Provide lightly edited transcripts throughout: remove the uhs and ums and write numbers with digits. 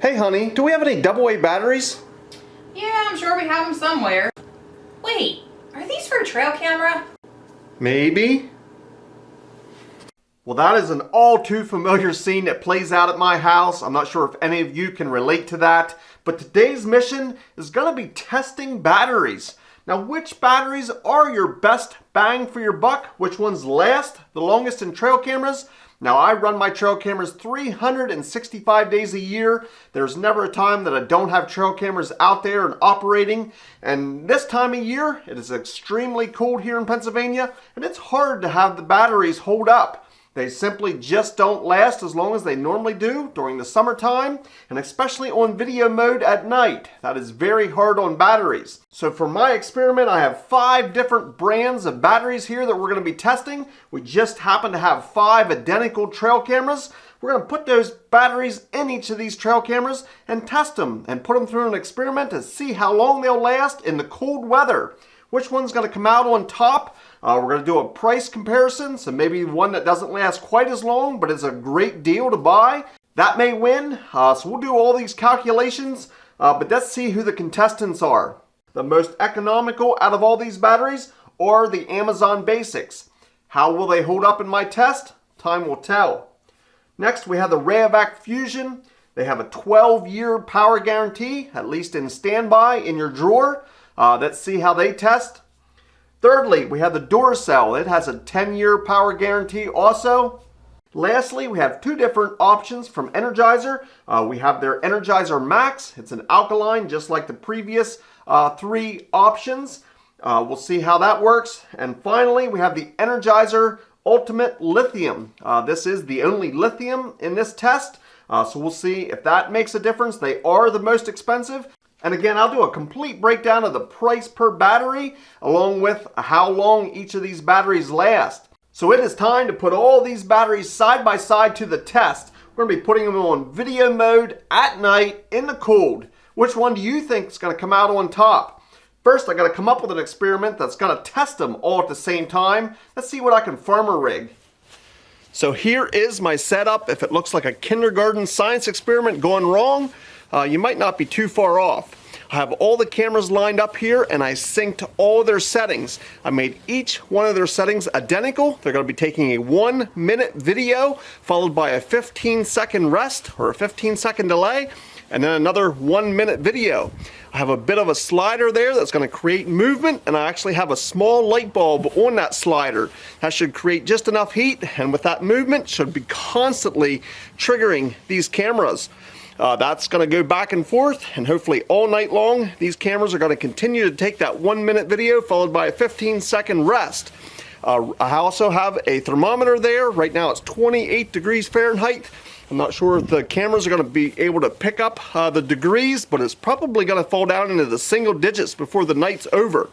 Hey honey, do we have any AA batteries? Yeah, I'm sure we have them somewhere. Wait, are these for a trail camera? Maybe. Well, that is an all too familiar scene that plays out at my house. I'm not sure if any of you can relate to that, but today's mission is going to be testing batteries. Now, which batteries are your best bang for your buck? Which ones last the longest in trail cameras? Now, I run my trail cameras 365 days a year. There's never a time that I don't have trail cameras out there and operating. And this time of year, it is extremely cold here in Pennsylvania, and it's hard to have the batteries hold up. They simply just don't last as long as they normally do during the summertime, and especially on video mode at night. That is very hard on batteries. So for my experiment, I have 5 different brands of batteries here that we're going to be testing. We just happen to have 5 identical trail cameras. We're going to put those batteries in each of these trail cameras and test them and put them through an experiment to see how long they'll last in the cold weather. Which one's going to come out on top? We're going to do a price comparison, so maybe one that doesn't last quite as long, but is a great deal to buy. That may win, so we'll do all these calculations, but let's see who the contestants are. The most economical out of all these batteries are the Amazon Basics. How will they hold up in my test? Time will tell. Next, we have the Rayovac Fusion. They have a 12-year power guarantee, at least in standby in your drawer. Let's see how they test. Thirdly, we have the Duracell. It has a 10-year power guarantee also. Lastly, we have 2 different options from Energizer. We have their Energizer Max. It's an alkaline, just like the previous 3 options. We'll see how that works. And finally, we have the Energizer Ultimate Lithium. This is the only lithium in this test. So we'll see if that makes a difference. They are the most expensive. And again, I'll do a complete breakdown of the price per battery, along with how long each of these batteries last. So it is time to put all these batteries side by side to the test. We're going to be putting them on video mode at night in the cold. Which one do you think is going to come out on top? First, I got to come up with an experiment that's going to test them all at the same time. Let's see what I can farmer rig. So here is my setup. If it looks like a kindergarten science experiment going wrong, you might not be too far off. I have all the cameras lined up here and I synced all their settings. I made each one of their settings identical. They're going to be taking a 1-minute video followed by a 15-second rest or a 15-second delay, and then another 1-minute video. I have a bit of a slider there that's going to create movement, and I actually have a small light bulb on that slider. That should create just enough heat, and with that movement should be constantly triggering these cameras. That's going to go back and forth, and hopefully all night long these cameras are going to continue to take that 1-minute video followed by a 15-second rest. I also have a thermometer there. Right now it's 28 degrees Fahrenheit. I'm not sure if the cameras are going to be able to pick up the degrees, but it's probably going to fall down into the single digits before the night's over.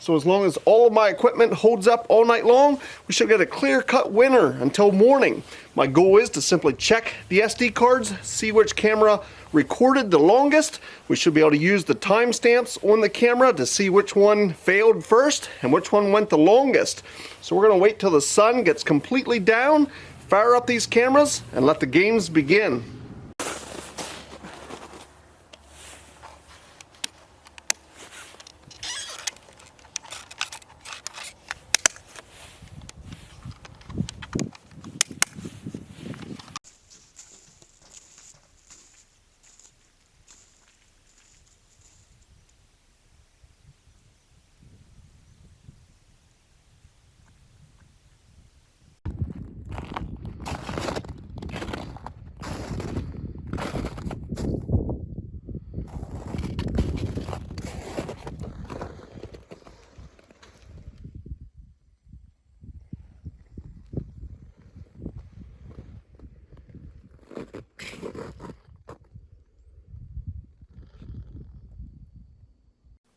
So as long as all of my equipment holds up all night long, we should get a clear-cut winner until morning. My goal is to simply check the SD cards, see which camera recorded the longest. We should be able to use the timestamps on the camera to see which one failed first and which one went the longest. So we're going to wait till the sun gets completely down, fire up these cameras, and let the games begin.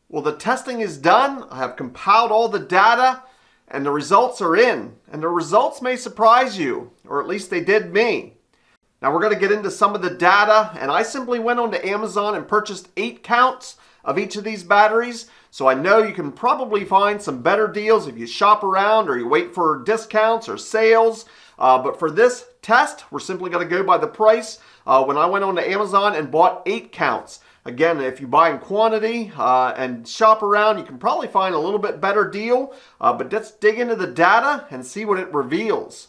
Well, the testing is done. I have compiled all the data and the results are in. And the results may surprise you, or at least they did me. Now we're going to get into some of the data, and I simply went onto Amazon and purchased 8 counts of each of these batteries. So I know you can probably find some better deals if you shop around or you wait for discounts or sales. But for this test, we're simply going to go by the price when I went on to Amazon and bought 8 counts. Again, if you buy in quantity and shop around, you can probably find a little bit better deal. But let's dig into the data and see what it reveals.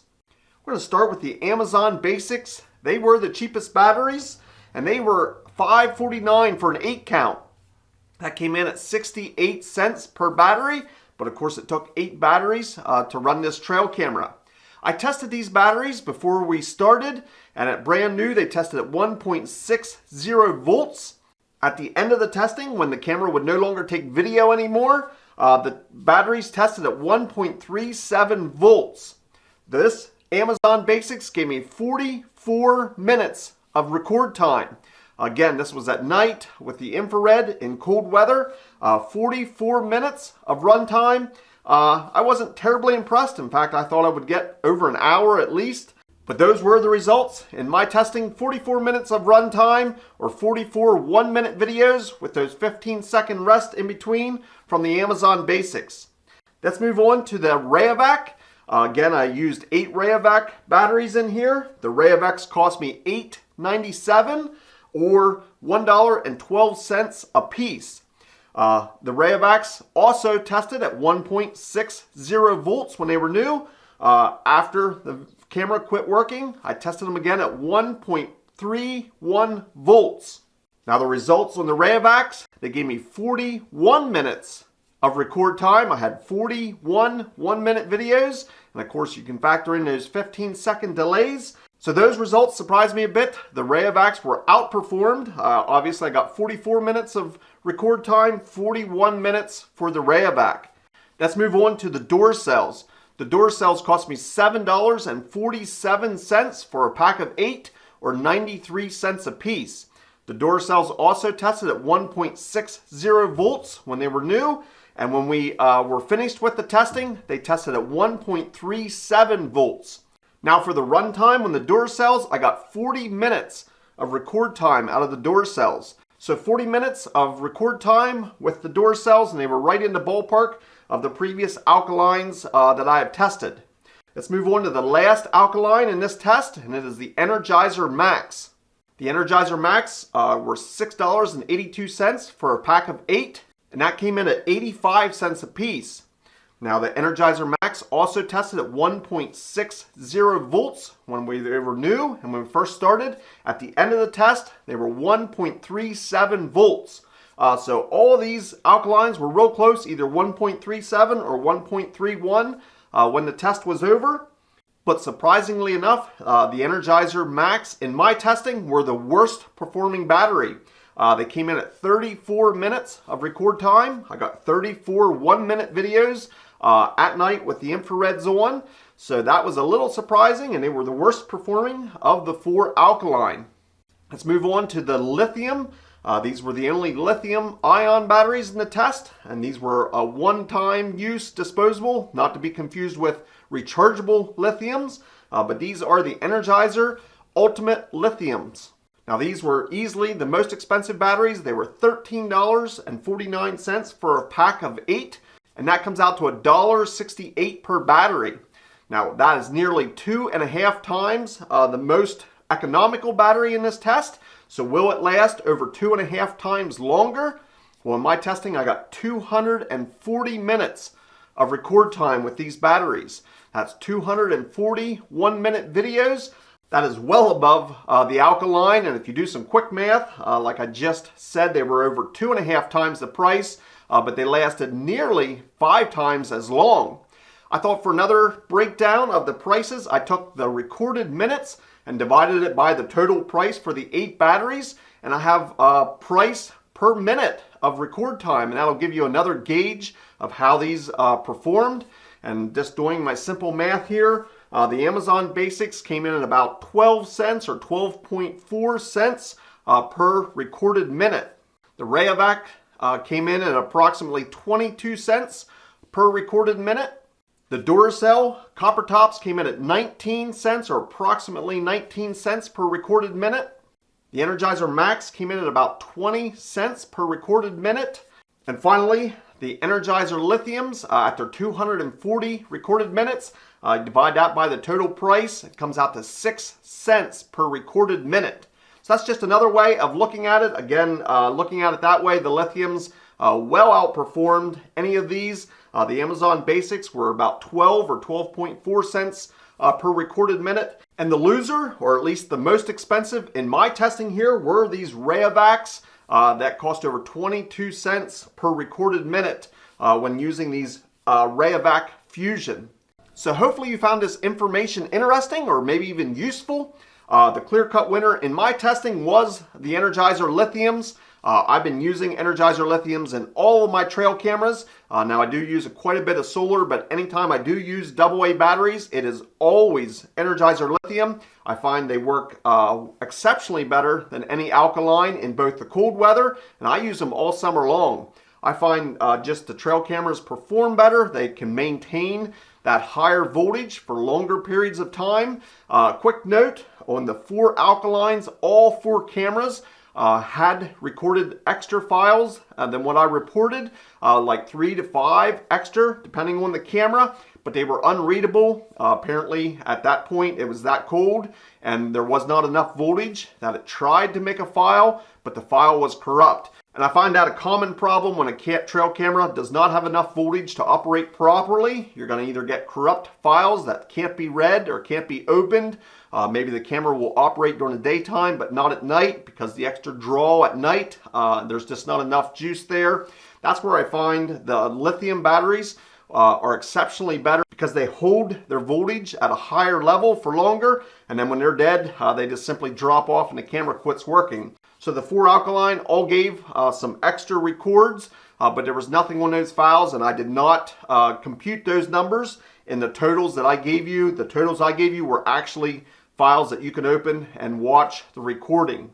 We're going to start with the Amazon Basics. They were the cheapest batteries, and they were $5.49 for an 8 count. That came in at 68 cents per battery, but of course it took 8 batteries to run this trail camera. I tested these batteries before we started, and at brand new they tested at 1.60 volts. At the end of the testing, when the camera would no longer take video anymore, the batteries tested at 1.37 volts. This Amazon Basics gave me 44 minutes of record time. Again, this was at night with the infrared in cold weather. 44 minutes of runtime. I wasn't terribly impressed. In fact, I thought I would get over an hour at least. But those were the results. In my testing, 44 minutes of runtime, or 44 1-minute videos with those 15-second rest in between from the Amazon Basics. Let's move on to the Rayovac. Again, I used 8 Rayovac batteries in here. The Rayovacs cost me $8.97 or $1.12 a piece. The Rayovacs also tested at 1.60 volts when they were new. After the camera quit working, I tested them again at 1.31 volts. Now the results on the Rayovacs, they gave me 41 minutes of record time. I had 41 1-minute videos, and of course you can factor in those 15-second delays. So those results surprised me a bit. The Rayovacs were outperformed. Obviously I got 44 minutes of record time, 41 minutes for the Rayovac. Let's move on to the door cells. The door cells cost me $7.47 for a pack of 8 or 93 cents a piece. The door cells also tested at 1.60 volts when they were new, and when we were finished with the testing, they tested at 1.37 volts. Now for the runtime on the door cells, I got 40 minutes of record time out of the door cells. So 40 minutes of record time with the door cells, and they were right in the ballpark of the previous Alkalines that I have tested. Let's move on to the last Alkaline in this test, and it is the Energizer Max. The Energizer Max were $6.82 for a pack of 8, and that came in at 85 cents a piece. Now the Energizer Max also tested at 1.60 volts when they were new, and when we first started. At the end of the test, they were 1.37 volts. So all of these alkalines were real close, either 1.37 or 1.31 when the test was over. But surprisingly enough, the Energizer Max in my testing were the worst performing battery. They came in at 34 minutes of record time. I got 34 1-minute videos at night with the infrareds on. So that was a little surprising, and they were the worst performing of the 4 alkaline. Let's move on to the lithium. These were the only lithium ion batteries in the test, and these were a one-time use disposable, not to be confused with rechargeable lithiums, but these are the Energizer Ultimate Lithiums. Now these were easily the most expensive batteries. They were $13.49 for a pack of 8, and that comes out to $1.68 per battery. Now that is nearly 2.5 times the most economical battery in this test. So will it last over 2.5 times longer? Well, in my testing, I got 240 minutes of record time with these batteries. That's 240 1-minute videos. That is well above the Alkaline, and if you do some quick math, like I just said, they were over 2.5 times the price, but they lasted nearly 5 times as long. I thought for another breakdown of the prices, I took the recorded minutes and divided it by the total price for the 8 batteries, and I have a price per minute of record time, and that'll give you another gauge of how these performed. And just doing my simple math here, the Amazon Basics came in at about 12 cents or 12.4 cents per recorded minute. The Rayovac came in at approximately 22 cents per recorded minute. The Duracell copper tops came in at 19 cents or approximately 19 cents per recorded minute. The Energizer Max came in at about 20 cents per recorded minute. And finally, the Energizer Lithiums, after 240 recorded minutes, divide that by the total price, it comes out to 6 cents per recorded minute. So that's just another way of looking at it. Again, looking at it that way, the Lithiums well outperformed any of these. The Amazon Basics were about 12 or 12.4 cents per recorded minute. And the loser, or at least the most expensive in my testing here, were these Rayovacs that cost over 22 cents per recorded minute when using these Rayovac Fusion. So hopefully you found this information interesting or maybe even useful. The clear-cut winner in my testing was the Energizer Lithiums. I've been using Energizer Lithiums in all of my trail cameras. Now I do use quite a bit of solar, but anytime I do use AA batteries, it is always Energizer Lithium. I find they work exceptionally better than any Alkaline in both the cold weather, and I use them all summer long. I find just the trail cameras perform better. They can maintain that higher voltage for longer periods of time. Quick note on the 4 Alkalines, all 4 cameras had recorded extra files than what I reported, like 3 to 5 extra depending on the camera, but they were unreadable. Apparently at that point it was that cold and there was not enough voltage that it tried to make a file, but the file was corrupt. And I find that a common problem when a trail camera does not have enough voltage to operate properly. You're going to either get corrupt files that can't be read or can't be opened. Maybe the camera will operate during the daytime but not at night because the extra draw at night, there's just not enough juice there. That's where I find the lithium batteries are exceptionally better because they hold their voltage at a higher level for longer, and then when they're dead, they just simply drop off and the camera quits working. So the 4 Alkaline all gave some extra records, but there was nothing on those files, and I did not compute those numbers in the totals that I gave you. The totals I gave you were actually files that you can open and watch the recording.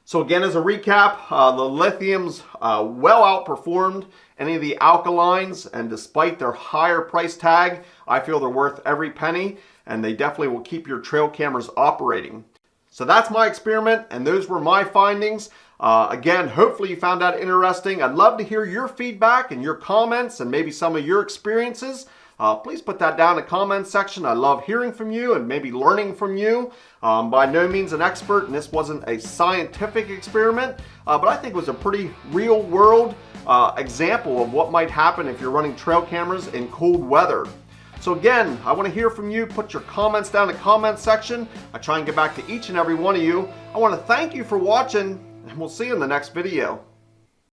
So again, as a recap, the Lithiums well outperformed any of the Alkalines, and despite their higher price tag, I feel they're worth every penny, and they definitely will keep your trail cameras operating. So that's my experiment, and those were my findings. Again, hopefully you found that interesting. I'd love to hear your feedback and your comments and maybe some of your experiences. Please put that down in the comments section. I love hearing from you and maybe learning from you. By no means an expert, and this wasn't a scientific experiment, but I think it was a pretty real world example of what might happen if you're running trail cameras in cold weather. So again, I want to hear from you. Put your comments down in the comments section. I try and get back to each and every one of you. I want to thank you for watching, and we'll see you in the next video.